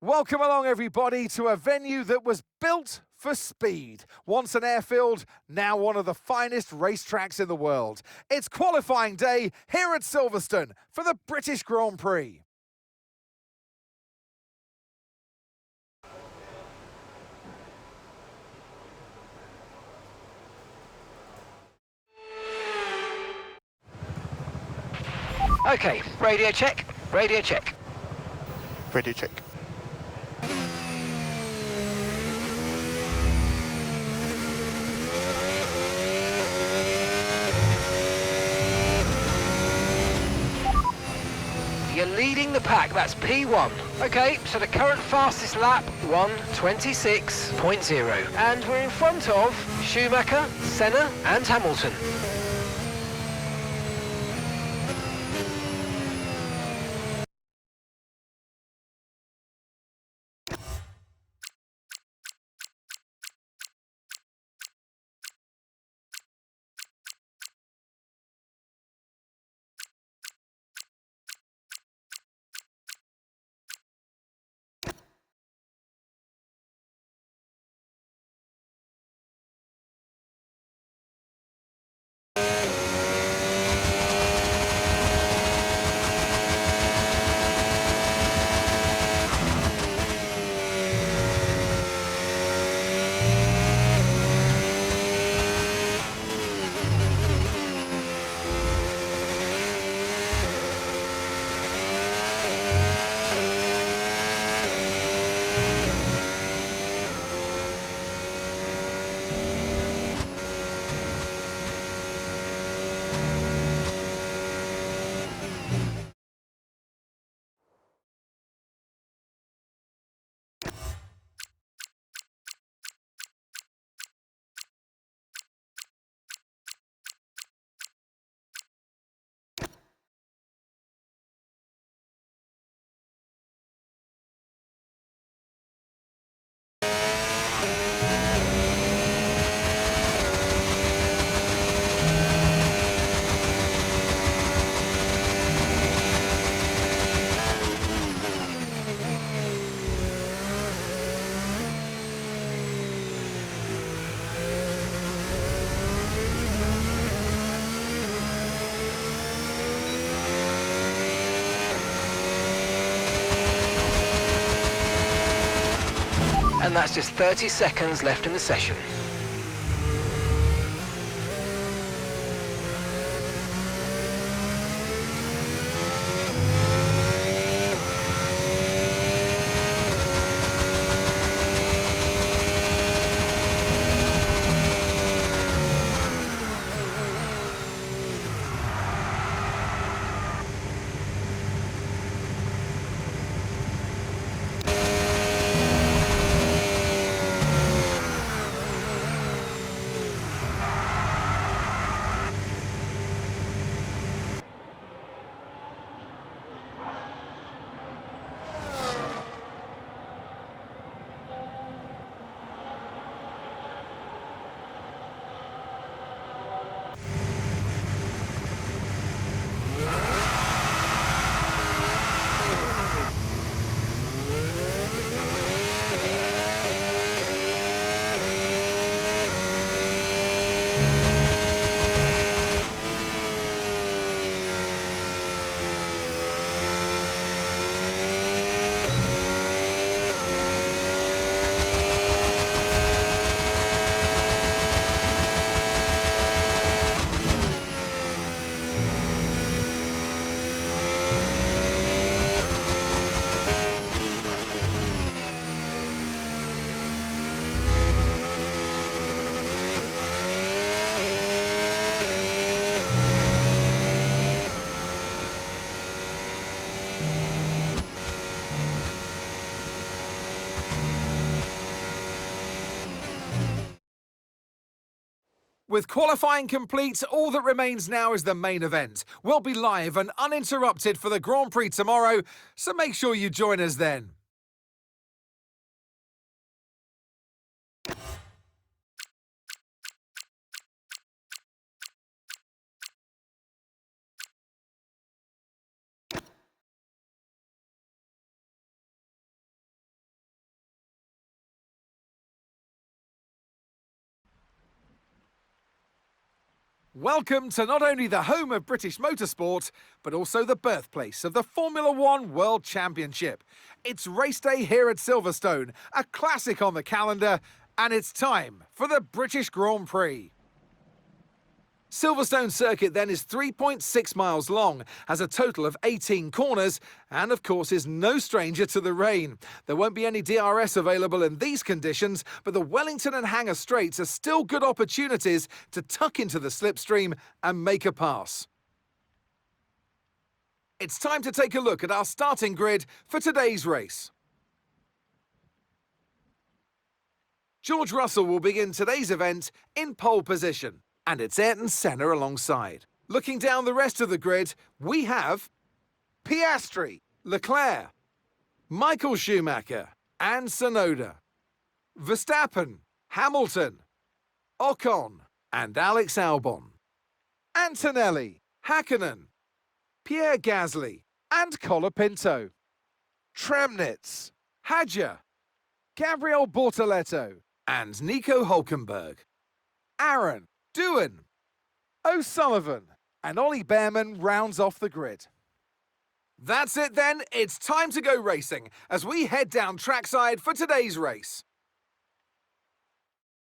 Welcome along, everybody, to a venue that was built for speed. Once an airfield, now one of the finest racetracks in the world. It's qualifying day here at Silverstone for the British Grand Prix. Okay, radio check, radio check. Radio check. You're leading the pack, that's P1. Okay, so the current fastest lap, 1:26.0. And we're in front of Schumacher, Senna and Hamilton. And that's just 30 seconds left in the session. With qualifying complete, all that remains now is the main event. We'll be live and uninterrupted for the Grand Prix tomorrow, so make sure you join us then. Welcome to not only the home of British motorsport, but also the birthplace of the Formula One World Championship. It's race day here at Silverstone, a classic on the calendar, and it's time for the British Grand Prix. Silverstone circuit then is 3.6 miles long, has a total of 18 corners, and of course is no stranger to the rain. There won't be any DRS available in these conditions, but the Wellington and Hangar straights are still good opportunities to tuck into the slipstream and make a pass. It's time to take a look at our starting grid for today's race. George Russell will begin today's event in pole position. And it's Ayrton Senna alongside. Looking down the rest of the grid, we have Piastri, Leclerc, Michael Schumacher, and Tsunoda, Verstappen, Hamilton, Ocon, and Alex Albon, Antonelli, Hakkinen, Pierre Gasly, and Colapinto, Tremnitz, Hadja, Gabriel Bortoleto, and Nico Hülkenberg, Aaron, Doohan, O'Sullivan, and Ollie Behrman rounds off the grid. That's it then, it's time to go racing as we head down trackside for today's race.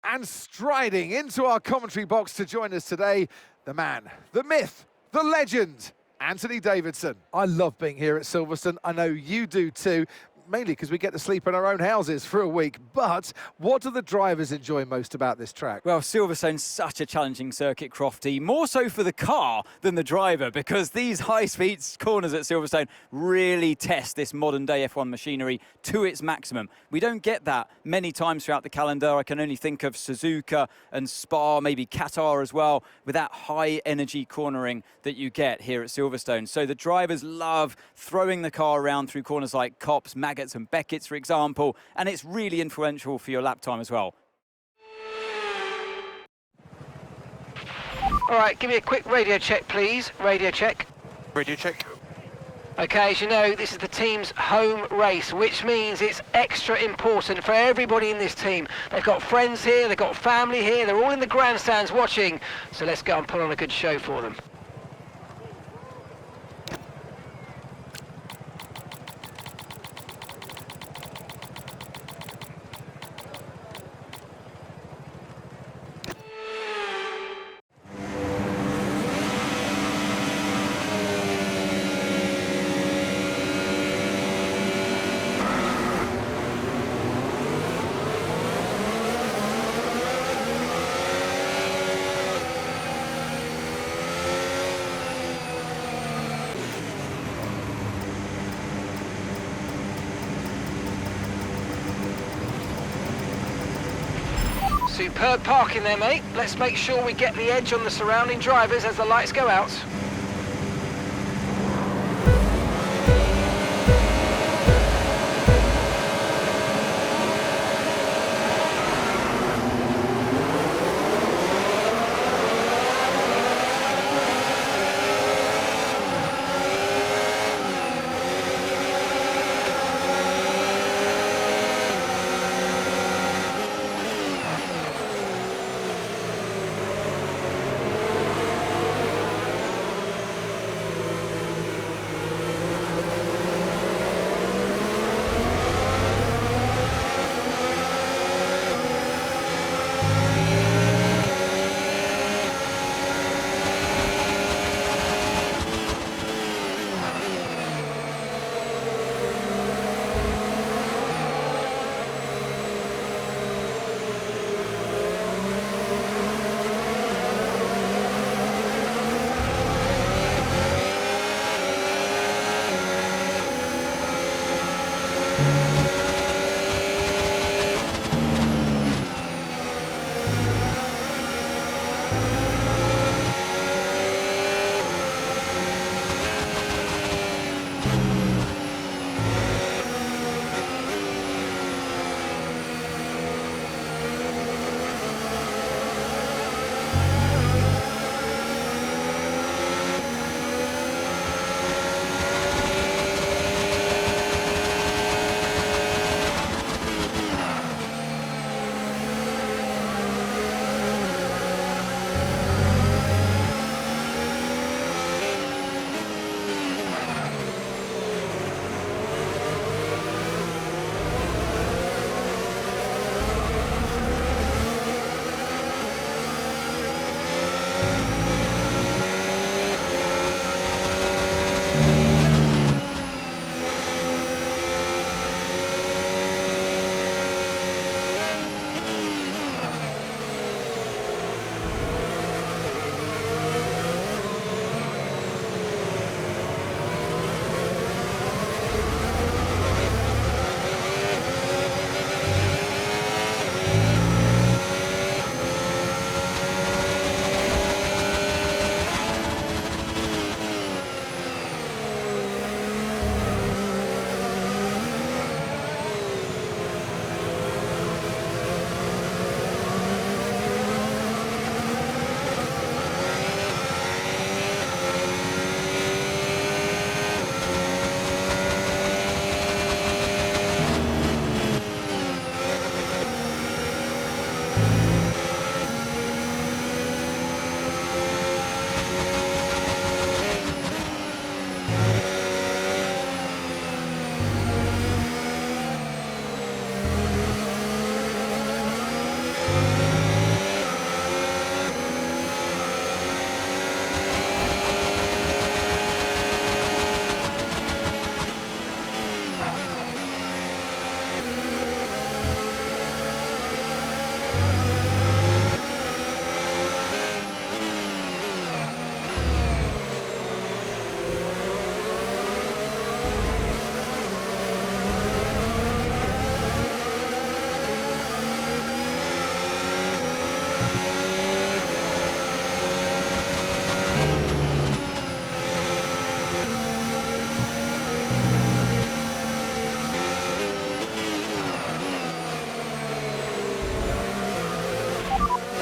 And striding into our commentary box to join us today, the man, the myth, the legend, Anthony Davidson. I love being here at Silverstone, I know you do too. Mainly because we get to sleep in our own houses for a week. But what do the drivers enjoy most about this track? Well, Silverstone's such a challenging circuit, Crofty, more so for the car than the driver, because these high-speed corners at Silverstone really test this modern-day F1 machinery to its maximum. We don't get that many times throughout the calendar. I can only think of Suzuka and Spa, maybe Qatar as well, with that high-energy cornering that you get here at Silverstone. So the drivers love throwing the car around through corners like Copse, Maggots and Beckett's, for example, and it's really influential for your lap time as well. All right, give me a quick radio check, please. Radio check. Radio check. Okay, as you know, this is the team's home race, which means it's extra important for everybody in this team. They've got friends here, they've got family here, they're all in the grandstands watching, so let's go and put on a good show for them. Superb parking there, mate. Let's make sure we get the edge on the surrounding drivers as the lights go out.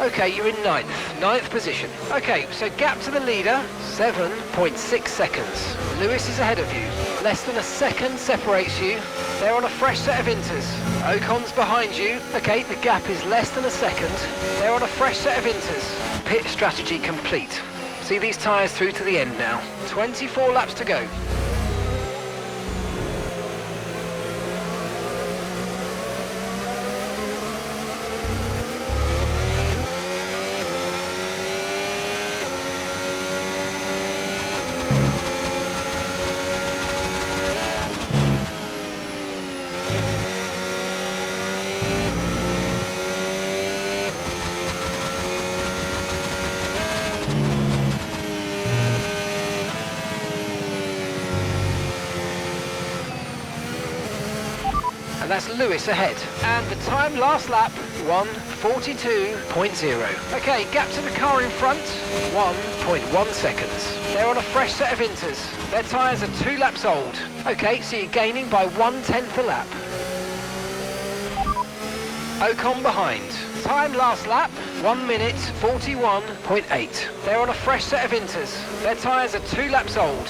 Okay, you're in ninth position. Okay, so gap to the leader, 7.6 seconds. Lewis is ahead of you. Less than a second separates you. They're on a fresh set of inters. Ocon's behind you. Okay, the gap is less than a second. They're on a fresh set of inters. Pit strategy complete. See these tyres through to the end now. 24 laps to go. And that's Lewis ahead. And the time last lap, 1:42.0. Okay, gap to the car in front, 1.1 seconds. They're on a fresh set of inters. Their tyres are 2 laps old. Okay, so you're gaining by 1/10 a lap. Ocon behind. Time last lap, 1:41.8. They're on a fresh set of inters. Their tyres are 2 laps old.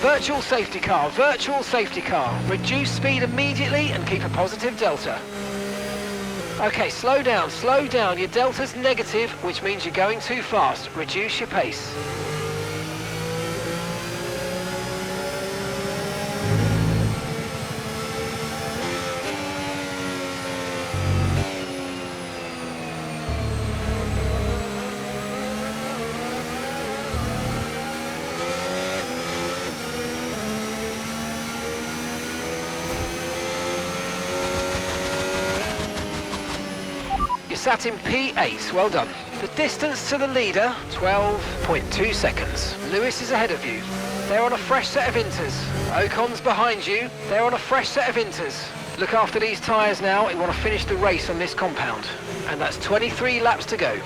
Virtual safety car, virtual safety car. Reduce speed immediately and keep a positive delta. Okay, slow down, slow down. Your delta's negative, which means you're going too fast. Reduce your pace. Sat in P8, well done. The distance to the leader, 12.2 seconds. Lewis is ahead of you. They're on a fresh set of inters. Ocon's behind you. They're on a fresh set of inters. Look after these tyres now. We want to finish the race on this compound. And that's 23 laps to go.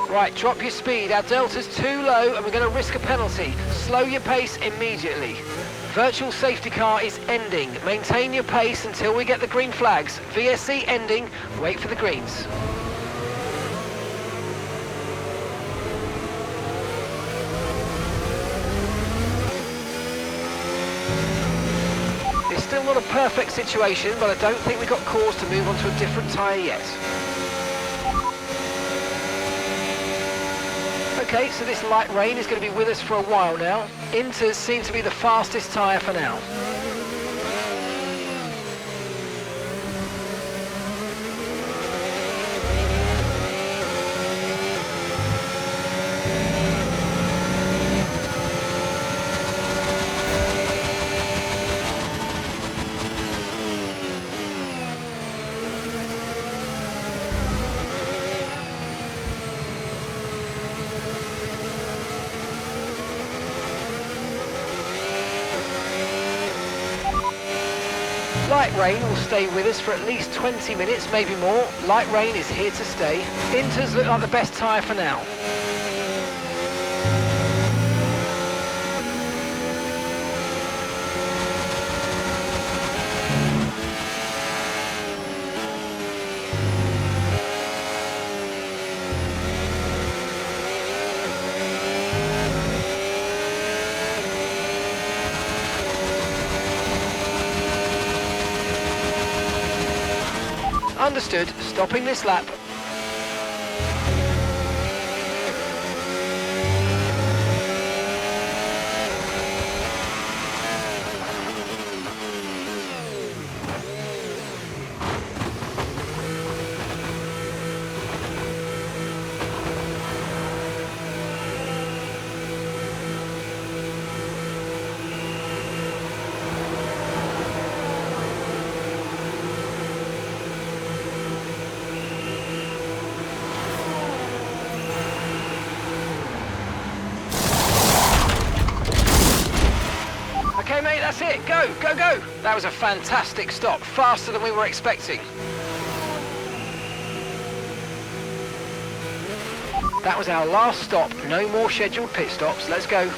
Right, drop your speed. Our delta's too low and we're going to risk a penalty. Slow your pace immediately. Virtual safety car is ending. Maintain your pace until we get the green flags. VSC ending. Wait for the greens. It's still not a perfect situation, but I don't think we've got cause to move on to a different tyre yet. Okay, so this light rain is going to be with us for a while now. Inters seem to be the fastest tyre for now. Light rain will stay with us for at least 20 minutes, maybe more. Light rain is here to stay. Inters look like the best tyre for now. Understood. Stopping this lap. Okay, mate, that's it. Go, go, go. That was a fantastic stop. Faster than we were expecting. That was our last stop. No more scheduled pit stops. Let's go.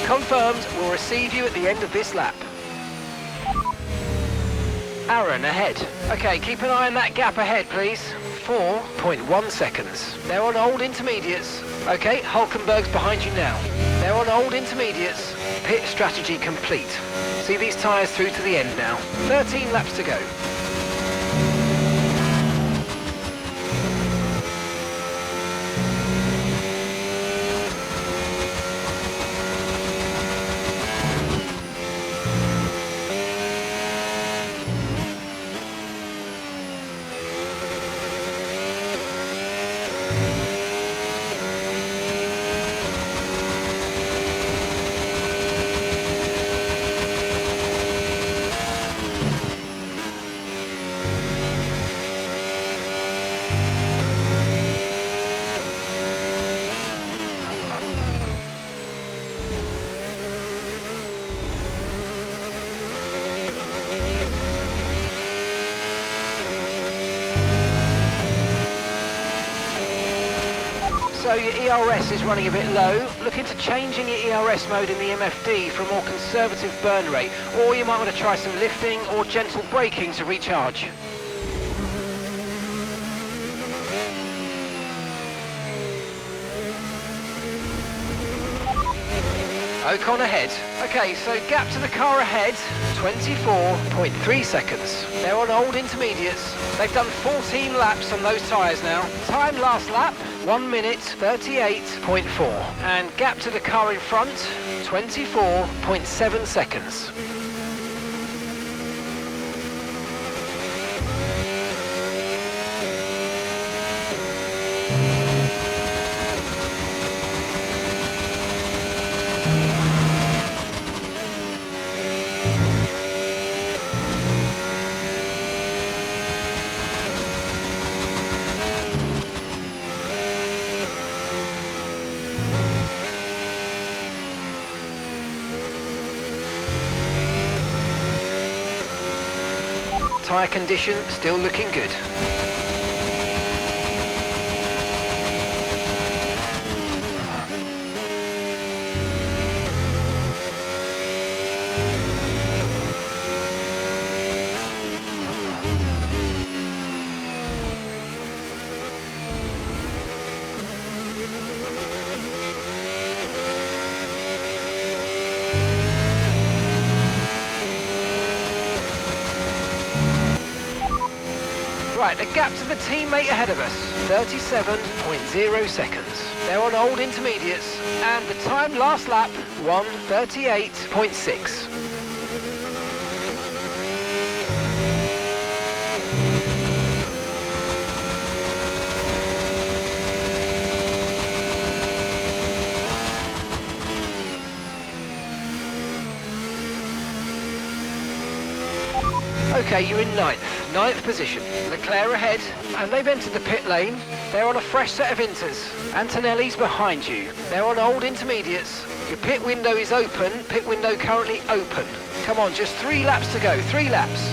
Confirmed, we'll receive you at the end of this lap. Aaron ahead. Okay, keep an eye on that gap ahead, please. 4.1 seconds. They're on old intermediates. Okay, Hulkenberg's behind you now. They're on old intermediates. Pit strategy complete. See these tyres through to the end now. 13 laps to go. So your ERS is running a bit low. Look into changing your ERS mode in the MFD for a more conservative burn rate, or you might want to try some lifting or gentle braking to recharge. Ocon ahead. Okay, so gap to the car ahead, 24.3 seconds. They're on old intermediates. They've done 14 laps on those tyres now. Time last lap, 1 minute 38.4. And gap to the car in front, 24.7 seconds. Tyre condition still looking good. Right, the gap to the teammate ahead of us, 37.0 seconds. They're on old intermediates, and the time last lap, 1:38.6. Okay, you're in ninth position. Leclerc ahead, and they've entered the pit lane. They're on a fresh set of inters. Antonelli's behind you. They're on old intermediates. Your pit window is open. Pit window currently open. Come on, just 3 laps to go. 3 laps.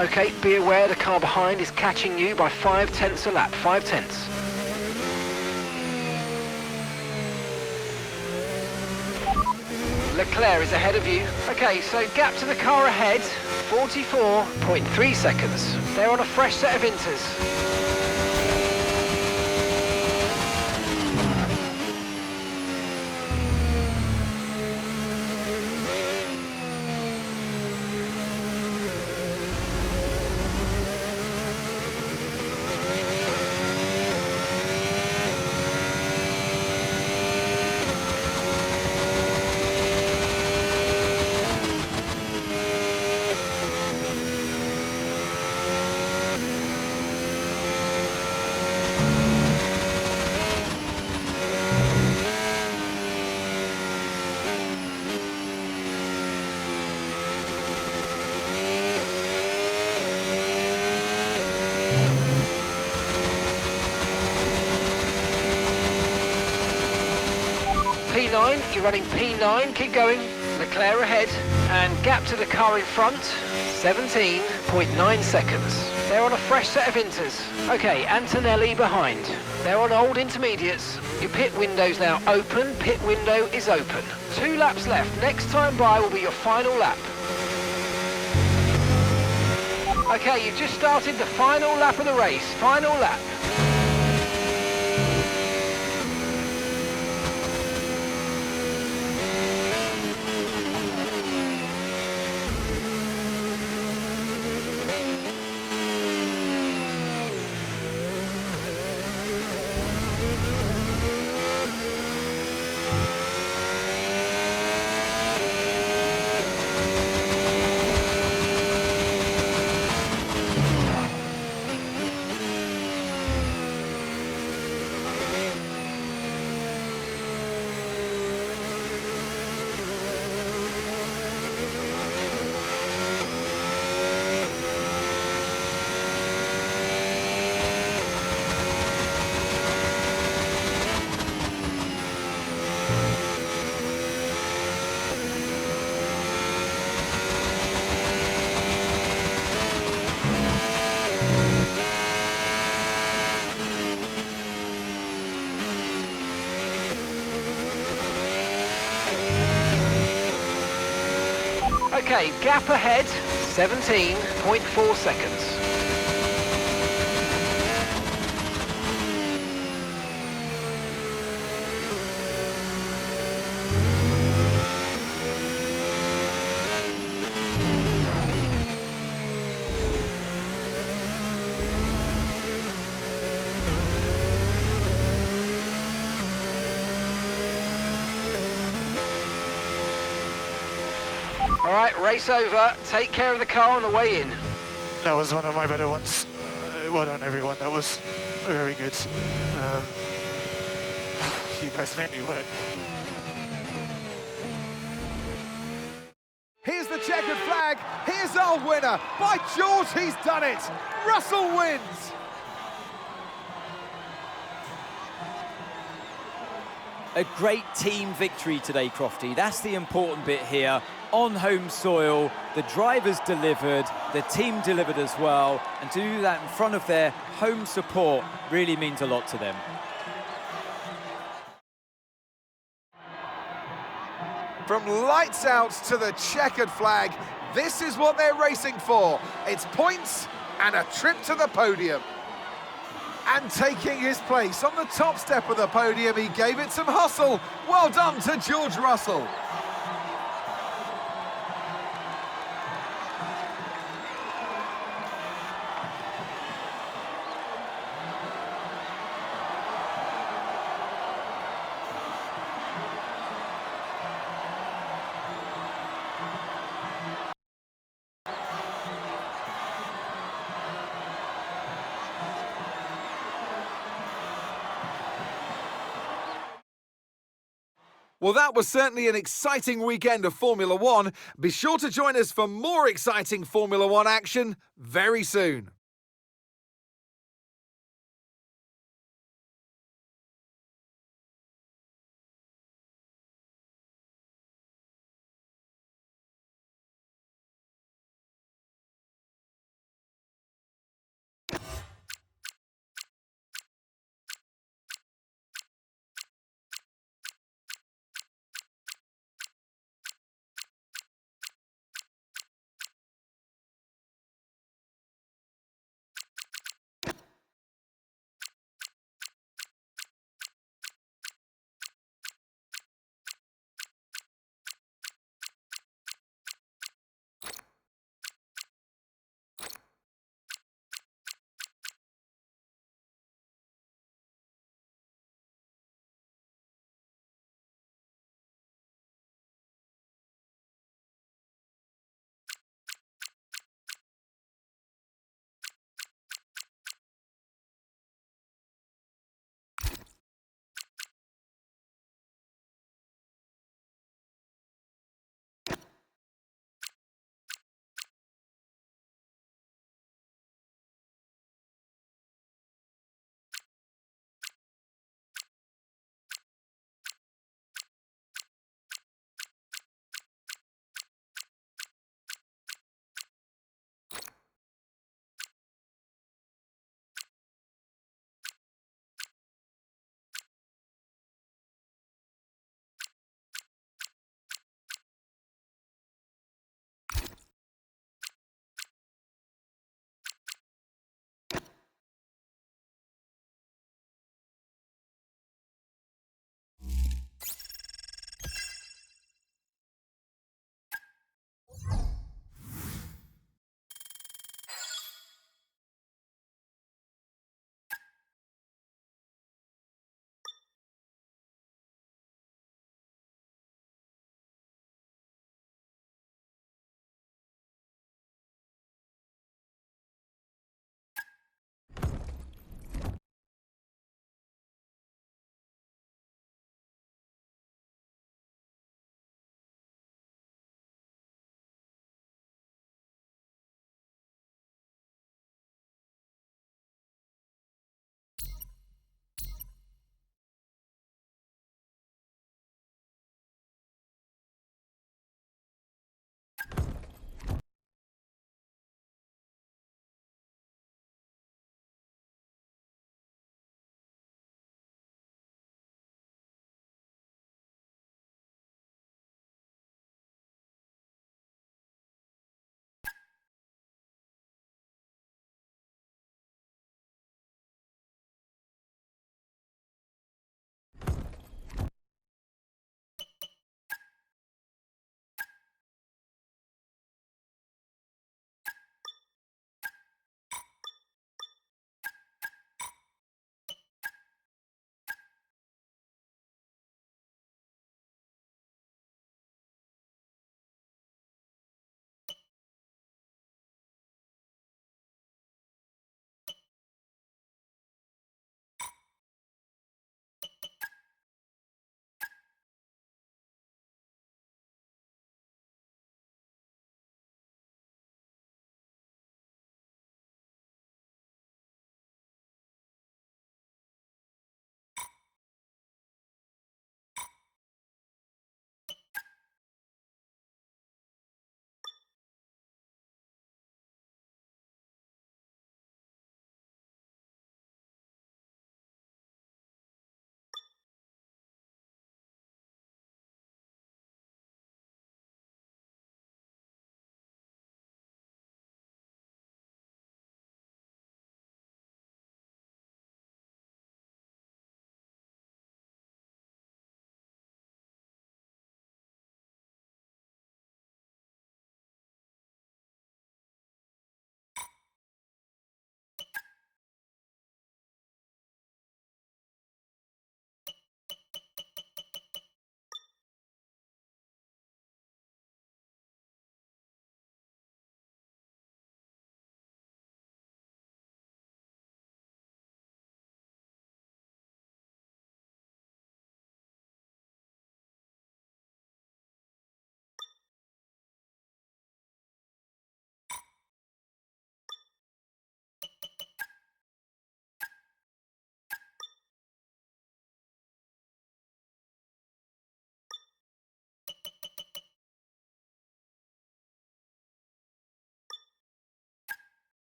Okay, be aware the car behind is catching you by 5/10 a lap, 5/10. Leclerc is ahead of you. Okay, so gap to the car ahead, 44.3 seconds. They're on a fresh set of inters. P9, you're running P9, keep going. Leclerc ahead, and gap to the car in front, 17.9 seconds. They're on a fresh set of inters. Okay, Antonelli behind. They're on old intermediates. Your pit window's now open, pit window is open. 2 laps left, next time by will be your final lap. Okay, you've just started the final lap of the race, final lap. Okay, gap ahead, 17.4 seconds. All right, race over. Take care of the car on the way in. That was one of my better ones. Well done, everyone. That was very good. You guys made me work. Here's the checkered flag. Here's our winner. By George, he's done it. Russell wins. A great team victory today, Crofty. That's the important bit here. On home soil, the drivers delivered, the team delivered as well, and to do that in front of their home support really means a lot to them. From lights out to the checkered flag, this is what they're racing for. It's points and a trip to the podium. And taking his place on the top step of the podium, he gave it some hustle. Well done to George Russell. Well, that was certainly an exciting weekend of Formula One. Be sure to join us for more exciting Formula One action very soon.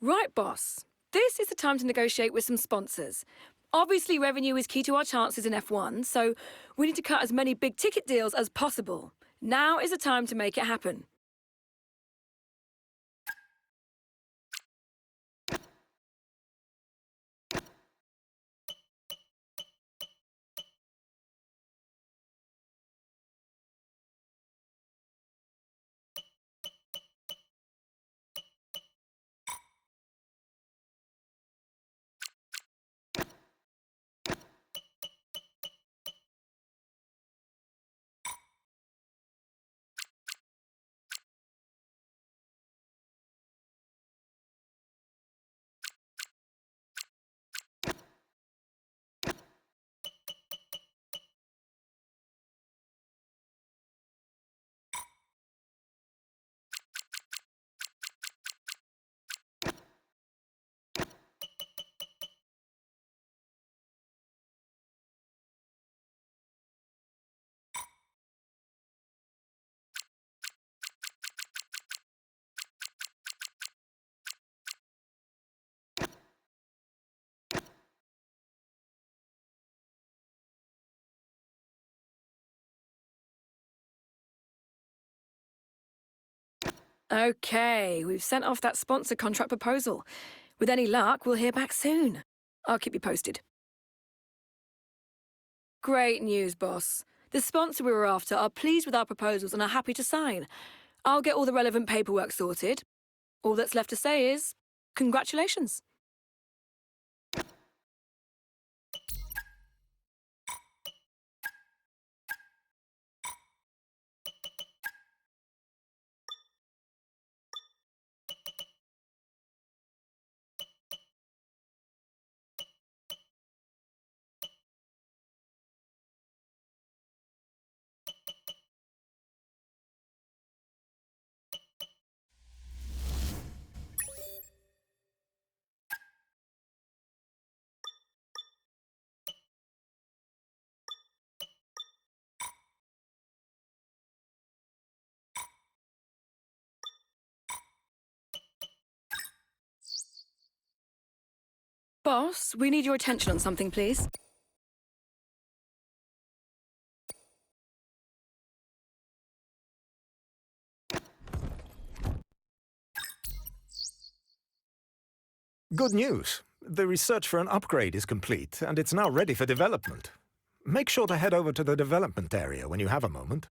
Right, boss. This is the time to negotiate with some sponsors. Obviously, revenue is key to our chances in F1, so we need to cut as many big-ticket deals as possible. Now is the time to make it happen. Okay, we've sent off that sponsor contract proposal. With any luck, we'll hear back soon. I'll keep you posted. Great news, boss. The sponsor we were after are pleased with our proposals and are happy to sign. I'll get all the relevant paperwork sorted. All that's left to say is, congratulations. Boss, we need your attention on something, please. Good news. The research for an upgrade is complete, and it's now ready for development. Make sure to head over to the development area when you have a moment.